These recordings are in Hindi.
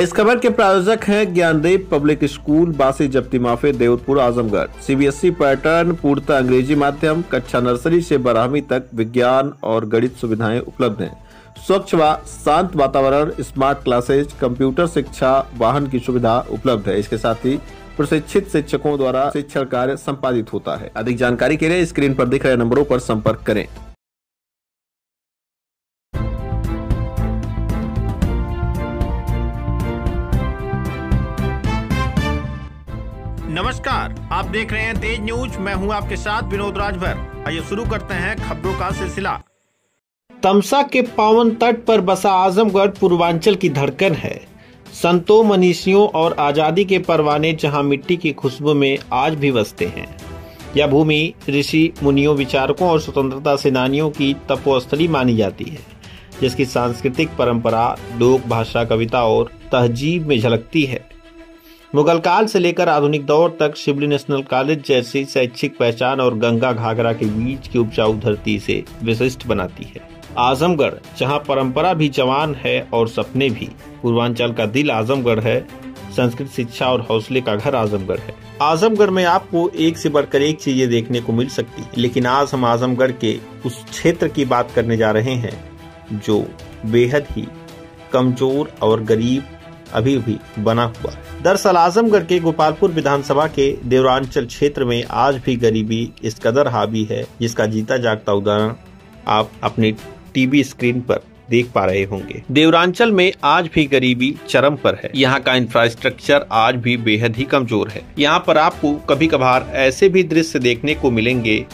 इस खबर के प्रायोजक हैं ज्ञानदेव पब्लिक स्कूल, बासी जप्ती माफे, देवतपुर, आजमगढ़। सीबीएसई पैटर्न, पूर्णतः अंग्रेजी माध्यम, कक्षा नर्सरी से 12वीं तक विज्ञान और गणित सुविधाएं उपलब्ध हैं। स्वच्छ व शांत वातावरण, स्मार्ट क्लासेज, कंप्यूटर शिक्षा, वाहन की सुविधा उपलब्ध है। इसके साथ ही प्रशिक्षित शिक्षकों द्वारा शिक्षण कार्य संपादित होता है। अधिक जानकारी के लिए स्क्रीन पर दिख रहे नंबरों पर संपर्क करें। नमस्कार, आप देख रहे हैं तेज न्यूज। मैं हूं आपके साथ विनोद राजभर। आइए शुरू करते हैं खबरों का सिलसिला। तमसा के पावन तट पर बसा आजमगढ़ पूर्वांचल की धड़कन है। संतों, मनीषियों और आजादी के परवाने जहां मिट्टी की खुशबू में आज भी बसते हैं। यह भूमि ऋषि मुनियों, विचारकों और स्वतंत्रता सेनानियों की तपोस्थली मानी जाती है, जिसकी सांस्कृतिक परंपरा लोक भाषा, कविता और तहजीब में झलकती है। मुगल काल से लेकर आधुनिक दौर तक शिवली नेशनल कॉलेज जैसी शैक्षिक पहचान और गंगा घाघरा के बीच की उपजाऊ धरती से विशिष्ट बनाती है। आजमगढ़ जहां परंपरा भी जवान है और सपने भी। पूर्वांचल का दिल आजमगढ़ है, संस्कृत, शिक्षा और हौसले का घर आजमगढ़ है। आजमगढ़ में आपको एक से बढ़कर एक चीजें देखने को मिल सकती है, लेकिन आज हम आजमगढ़ के उस क्षेत्र की बात करने जा रहे हैं जो बेहद ही कमजोर और गरीब अभी भी बना हुआ है। दरअसल आजमगढ़ के गोपालपुर विधानसभा के देवरांचल क्षेत्र में आज भी गरीबी इस कदर हावी है, जिसका जीता जागता उदाहरण आप अपने टीवी स्क्रीन पर देख पा रहे होंगे। देवरांचल में आज भी गरीबी चरम पर है। यहाँ का इंफ्रास्ट्रक्चर आज भी बेहद ही कमजोर है। यहाँ पर आपको कभी कभार ऐसे भी दृश्य देखने को मिलेंगे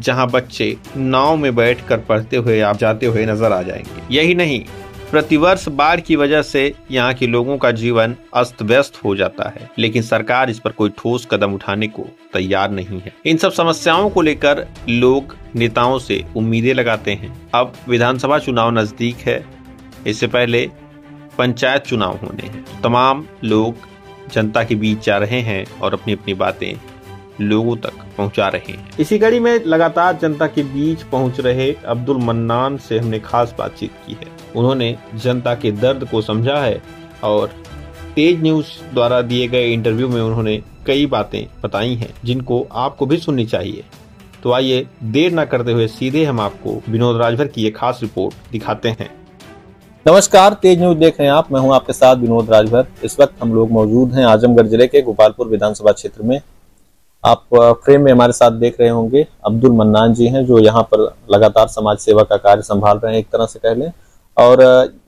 जहाँ बच्चे नाव में बैठकर पढ़ते हुए आप जाते हुए नजर आ जाएंगे। यही नहीं, प्रतिवर्ष बाढ़ की वजह से यहाँ के लोगों का जीवन अस्त व्यस्त हो जाता है, लेकिन सरकार इस पर कोई ठोस कदम उठाने को तैयार नहीं है। इन सब समस्याओं को लेकर लोग नेताओं से उम्मीदें लगाते हैं। अब विधानसभा चुनाव नजदीक है, इससे पहले पंचायत चुनाव होने हैं। तमाम लोग जनता के बीच जा रहे हैं और अपनी अपनी बातें लोगों तक पहुंचा रहे हैं। इसी कड़ी में लगातार जनता के बीच पहुंच रहे अब्दुल मन्नान से हमने खास बातचीत की है। उन्होंने जनता के दर्द को समझा है और तेज न्यूज द्वारा दिए गए इंटरव्यू में उन्होंने कई बातें बताई हैं जिनको आपको भी सुननी चाहिए। तो आइए देर न करते हुए सीधे हम आपको विनोद राजभर की ये खास रिपोर्ट दिखाते हैं। नमस्कार, तेज न्यूज देख रहे हैं आप। मैं हूं आपके साथ विनोद राजभर। इस वक्त हम लोग मौजूद हैं आजमगढ़ जिले के गोपालपुर विधानसभा क्षेत्र में। आप फ्रेम में हमारे साथ देख रहे होंगे अब्दुल मन्नान जी हैं, जो यहाँ पर लगातार समाज सेवा का कार्य संभाल रहे हैं, एक तरह से कह लें। और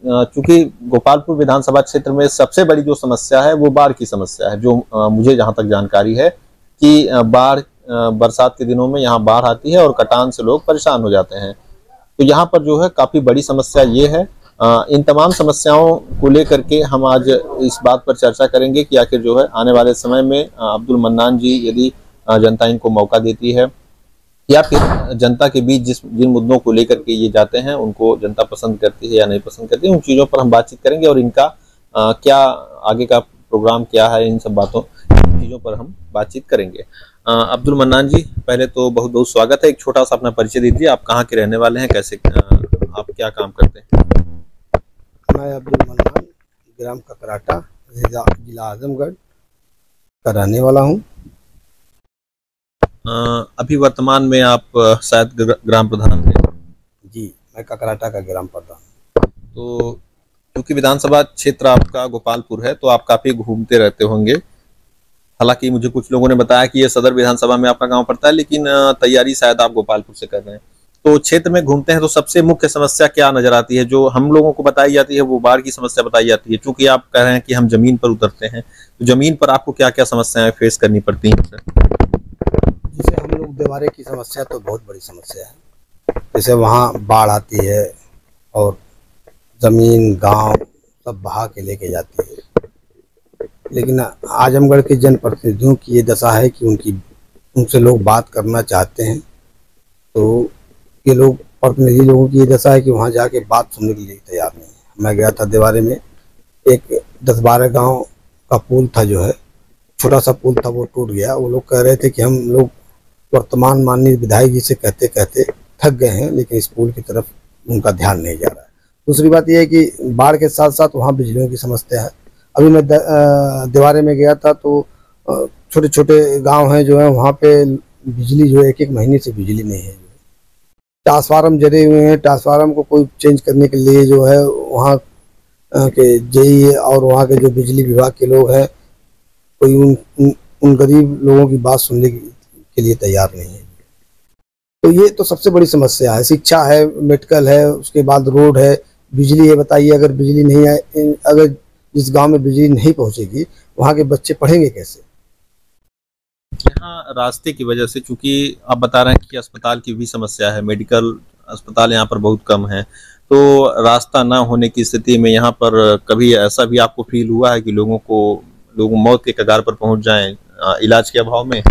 चूंकि गोपालपुर विधानसभा क्षेत्र में सबसे बड़ी जो समस्या है वो बाढ़ की समस्या है, जो मुझे जहाँ तक जानकारी है कि बरसात के दिनों में यहाँ बाढ़ आती है और कटान से लोग परेशान हो जाते हैं। तो यहाँ पर जो है काफी बड़ी समस्या ये है। इन तमाम समस्याओं को लेकर के हम आज इस बात पर चर्चा करेंगे कि आखिर जो है आने वाले समय में अब्दुल मन्नान जी यदि जनता इनको मौका देती है या फिर जनता के बीच जिन मुद्दों को लेकर के ये जाते हैं उनको जनता पसंद करती है या नहीं पसंद करती है, उन चीज़ों पर हम बातचीत करेंगे और इनका क्या आगे का प्रोग्राम क्या है, इन सब चीज़ों पर हम बातचीत करेंगे। अब्दुल मन्नान जी, पहले तो बहुत बहुत स्वागत है। एक छोटा सा अपना परिचय दीजिए। आप कहाँ के रहने वाले हैं, कैसे आप क्या काम करते हैं? मैं अब्दुल मन्नान, ग्राम ककराटा, जिला आजमगढ़ का रहने वाला हूँ। अभी वर्तमान में आप शायद ग्राम प्रधान हैं। जी, मैं ककराटा का ग्राम प्रधान। तो क्योंकि विधानसभा क्षेत्र आपका गोपालपुर है तो आप काफी घूमते रहते होंगे। हालांकि मुझे कुछ लोगों ने बताया कि ये सदर विधानसभा में आपका गांव पड़ता है, लेकिन तैयारी शायद आप गोपालपुर से कर रहे हैं। तो क्षेत्र में घूमते हैं तो सबसे मुख्य समस्या क्या नजर आती है? जो हम लोगों को बताई जाती है वो बाढ़ की समस्या बताई जाती है। चूंकि आप कह रहे हैं कि हम जमीन पर उतरते हैं, तो जमीन पर आपको क्या क्या समस्याएं फेस करनी पड़ती हैं? जैसे हम लोग देवारे की समस्या तो बहुत बड़ी समस्या है। जैसे वहाँ बाढ़ आती है और जमीन, गांव सब बहा के लेके जाती है। लेकिन आजमगढ़ के जनप्रतिनिधियों की ये दशा है कि उनसे लोग बात करना चाहते हैं तो ये लोग प्रतिनिधि लोगों की ये दशा है कि वहाँ जाके बात सुनने के लिए तैयार नहीं है। मैं गया था देवारे में, एक 10-12 गांव का पुल था, जो है छोटा सा पुल था, वो टूट गया। वो लोग कह रहे थे कि हम लोग वर्तमान माननीय विधायक जी से कहते कहते थक गए हैं, लेकिन इस पुल की तरफ उनका ध्यान नहीं जा रहा है। दूसरी बात यह है कि बाढ़ के साथ साथ वहाँ बिजलियों की समस्या है। अभी मैं दीवारे में गया था तो छोटे छोटे गांव हैं जो है, वहाँ पे बिजली जो है 1-1 महीने से बिजली नहीं है। ट्रांसफार्मर जले हुए हैं, ट्रांसफार्मर को कोई चेंज करने के लिए जो है वहाँ के जेई और वहाँ के जो बिजली विभाग के लोग हैं, कोई उन गरीब लोगों की बात सुनने के लिए तैयार नहीं है। तो ये तो सबसे बड़ी समस्या है। शिक्षा है, मेडिकल है, उसके बाद रोड है, बिजली है। बताइए, अगर बिजली नहीं है, अगर जिस गांव में बिजली नहीं पहुंचेगी वहाँ के बच्चे पढ़ेंगे कैसे? यहाँ रास्ते की वजह से, चूंकि आप बता रहे हैं कि अस्पताल की भी समस्या है, मेडिकल अस्पताल यहाँ पर बहुत कम है, तो रास्ता ना होने की स्थिति में यहाँ पर कभी ऐसा भी आपको फील हुआ है कि लोग मौत के कगार पर पहुंच जाएं इलाज के अभाव में?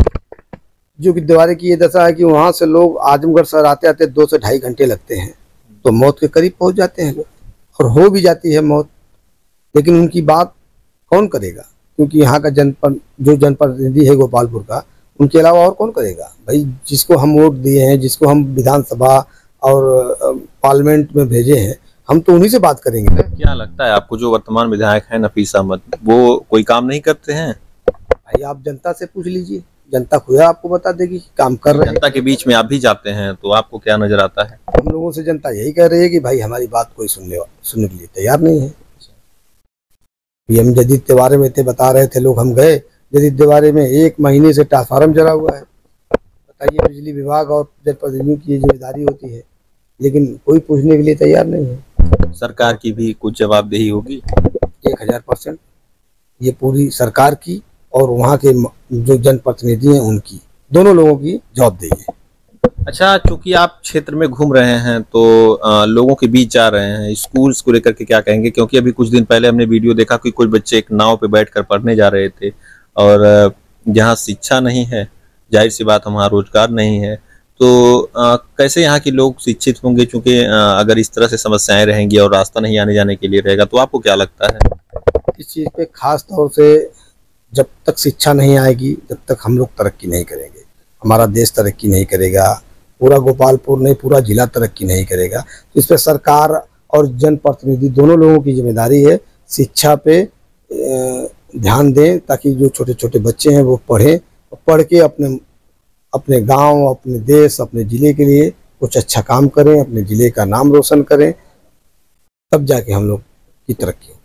जो कि दीवारे की ये दशा है कि वहाँ से लोग आजमगढ़ शहर आते आते 2 से 2.5 घंटे लगते हैं, तो मौत के करीब पहुँच जाते हैं लोग, और हो भी जाती है मौत। लेकिन उनकी बात कौन करेगा? क्योंकि यहाँ का जनप्रतिनिधि है गोपालपुर का, उनके अलावा और कौन करेगा भाई? जिसको हम वोट दिए हैं, जिसको हम विधानसभा और पार्लियामेंट में भेजे हैं, हम तो उन्हीं से बात करेंगे। क्या लगता है आपको, जो वर्तमान विधायक हैं नफीस अहमद, वो कोई काम नहीं करते हैं? भाई आप जनता से पूछ लीजिए, जनता खुद आपको बता देगी कि काम कर रहे हैं। जनता के बीच में आप भी जाते हैं, तो आपको क्या नजर आता है? हम लोगों से जनता यही कह रही है कि भाई हमारी बात कोई सुनने के लिए तैयार नहीं है। हम जदीद दीवारे में थे, बता रहे थे लोग, हम गए जदीद दीवारे में 1 महीने से ट्रांसफार्मर जला हुआ है। बताइए, बिजली विभाग और जनप्रतिनिधियों की ये जिम्मेदारी होती है, लेकिन कोई पूछने के लिए तैयार नहीं है। सरकार की भी कुछ जवाबदेही होगी? 1000% ये पूरी सरकार की और वहाँ के जो जनप्रतिनिधि हैं उनकी, दोनों लोगों की जवाबदेही है। अच्छा, चूंकि आप क्षेत्र में घूम रहे हैं तो लोगों के बीच जा रहे हैं, स्कूल्स को लेकर के क्या कहेंगे? क्योंकि अभी कुछ दिन पहले हमने वीडियो देखा कि कुछ बच्चे एक नाव पे बैठकर पढ़ने जा रहे थे, और जहाँ शिक्षा नहीं है, जाहिर सी बात वहाँ रोजगार नहीं है, तो कैसे यहाँ के लोग शिक्षित होंगे? चूंकि अगर इस तरह से समस्याएं रहेंगी और रास्ता नहीं आने जाने के लिए रहेगा, तो आपको क्या लगता है? इस चीज़ पे खास तौर से जब तक शिक्षा नहीं आएगी, जब तक हम लोग तरक्की नहीं करेंगे, हमारा देश तरक्की नहीं करेगा, पूरा गोपालपुर नहीं, पूरा जिला तरक्की नहीं करेगा। तो इस पर सरकार और जनप्रतिनिधि दोनों लोगों की जिम्मेदारी है, शिक्षा पे ध्यान दें, ताकि जो छोटे छोटे बच्चे हैं वो पढ़ें, पढ़ के अपने गांव, अपने देश, अपने ज़िले के लिए कुछ अच्छा काम करें, अपने ज़िले का नाम रोशन करें, तब जाके हम लोग की तरक्की होगी।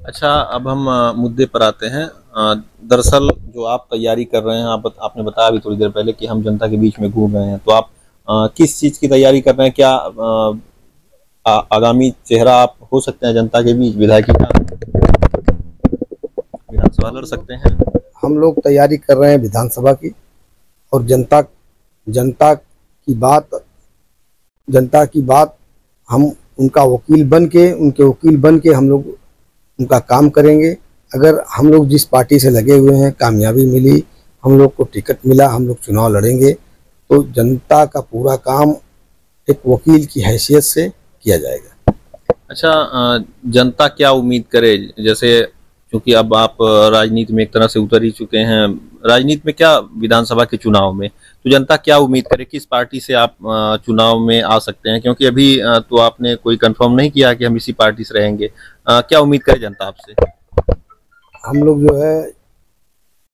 अच्छा, अब हम मुद्दे पर आते हैं। दरअसल जो आप तैयारी कर रहे हैं, आपने बताया अभी थोड़ी देर पहले कि हम जनता के बीच में घूम रहे हैं, तो आप किस चीज़ की तैयारी कर रहे हैं? क्या आगामी चेहरा आप हो सकते हैं जनता के बीच, विधायक का विधानसभा लड़ सकते हैं? हम लोग तैयारी कर रहे हैं विधानसभा की, और जनता की बात हम उनके वकील बन के हम लोग उनका काम करेंगे। अगर हम लोग जिस पार्टी से लगे हुए हैं, कामयाबी मिली, हम लोग को टिकट मिला, हम लोग चुनाव लड़ेंगे, तो जनता का पूरा काम एक वकील की हैसियत से किया जाएगा। अच्छा, जनता क्या उम्मीद करे? जैसे क्योंकि अब आप राजनीति में एक तरह से उतर ही चुके हैं, राजनीति में क्या, विधानसभा के चुनाव में, तो जनता क्या उम्मीद करे? किस पार्टी से आप चुनाव में आ सकते हैं? क्योंकि अभी तो आपने कोई कंफर्म नहीं किया कि हम इसी पार्टी से रहेंगे। क्या उम्मीद करे जनता आपसे? हम लोग जो है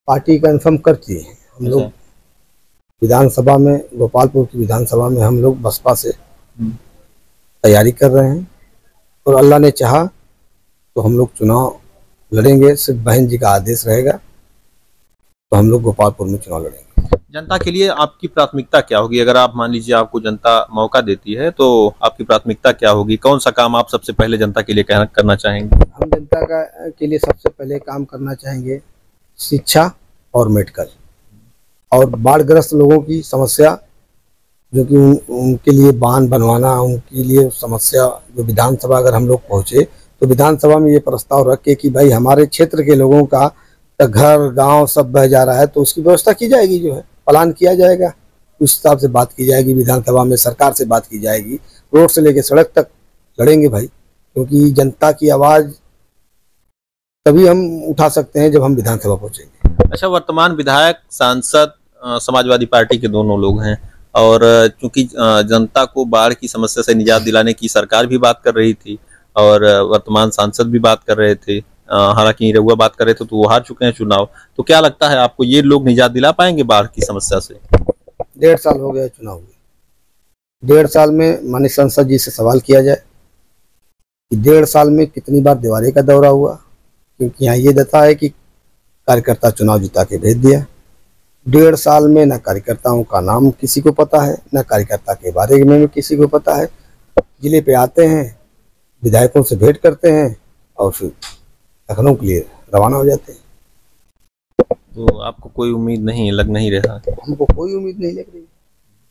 पार्टी कंफर्म करती है। हम लोग विधानसभा में, गोपालपुर की विधानसभा में हम लोग बसपा से तैयारी कर रहे हैं, और अल्लाह ने चाहा तो हम लोग चुनाव लड़ेंगे। सिर्फ बहन जी का आदेश रहेगा तो हम लोग गोपालपुर में चुनाव लड़ेंगे। जनता के लिए आपकी प्राथमिकता क्या होगी? अगर आप मान लीजिए आपको जनता मौका देती है, तो आपकी प्राथमिकता क्या होगी? कौन सा काम आप सबसे पहले जनता के लिए करना चाहेंगे? हम जनता के लिए सबसे पहले काम करना चाहेंगे शिक्षा और मेडिकल, और बाढ़ग्रस्त लोगों की समस्या, जो कि उनके लिए बांध बनवाना, उनके लिए समस्या, जो विधानसभा अगर हम लोग पहुँचे तो विधानसभा में ये प्रस्ताव रख के कि भाई हमारे क्षेत्र के लोगों का घर गांव सब बह जा रहा है, तो उसकी व्यवस्था की जाएगी, जो है प्लान किया जाएगा, उस हिसाब से बात की जाएगी विधानसभा में, सरकार से बात की जाएगी, रोड से लेकर सड़क तक लड़ेंगे भाई, क्योंकि जनता की आवाज़ तभी हम उठा सकते हैं जब हम विधानसभा पहुँचेंगे। अच्छा, वर्तमान विधायक, सांसद समाजवादी पार्टी के दोनों लोग हैं, और चूंकि जनता को बाढ़ की समस्या से निजात दिलाने की सरकार भी बात कर रही थी और वर्तमान सांसद भी बात कर रहे थे, हालांकि रघुआ बात कर रहे थे तो वो हार चुके हैं चुनाव, तो क्या लगता है आपको ये लोग निजात दिला पाएंगे बाढ़ की समस्या से? 1.5 साल हो गया चुनाव हुए। 1.5 साल में माननीय संसद जी से सवाल किया जाए कि 1.5 साल में कितनी बार दीवारें का दौरा हुआ, क्योंकि यहाँ ये देता है कि कार्यकर्ता चुनाव जिता के भेज दिया। 1.5 साल में न कार्यकर्ताओं का नाम किसी को पता है, न कार्यकर्ता के बारे में किसी को पता है। जिले पे आते हैं, विधायकों से भेंट करते हैं और फिर लखनऊ के लिए रवाना हो जाते हैं। तो आपको कोई उम्मीद नहीं लग नहीं रहा? हमको कोई उम्मीद नहीं लग रही,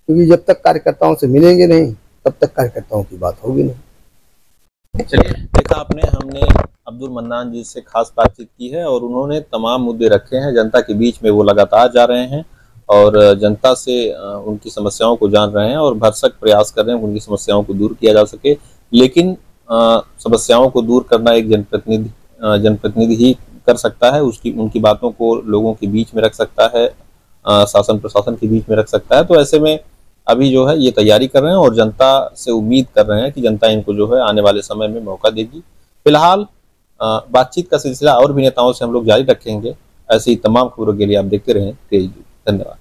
क्योंकि जब तक कार्यकर्ताओं से मिलेंगे नहीं तब तक कार्यकर्ताओं की बात होगी नहीं। चलिए, देखा आपने, हमने अब्दुल मन्नान जी से खास बातचीत की है और उन्होंने तमाम मुद्दे रखे हैं जनता के बीच में, वो लगातार जा रहे हैं और जनता से उनकी समस्याओं को जान रहे हैं और भरसक प्रयास कर रहे हैं उनकी समस्याओं को दूर किया जा सके। लेकिन समस्याओं को दूर करना एक जनप्रतिनिधि ही कर सकता है, उनकी बातों को लोगों के बीच में रख सकता है, शासन प्रशासन के बीच में रख सकता है। तो ऐसे में अभी जो है ये तैयारी कर रहे हैं और जनता से उम्मीद कर रहे हैं कि जनता इनको जो है आने वाले समय में मौका देगी। फिलहाल बातचीत का सिलसिला और भी नेताओं से हम लोग जारी रखेंगे। ऐसी तमाम खबरों के लिए आप देखते रहें तेज न्यूज़। धन्यवाद।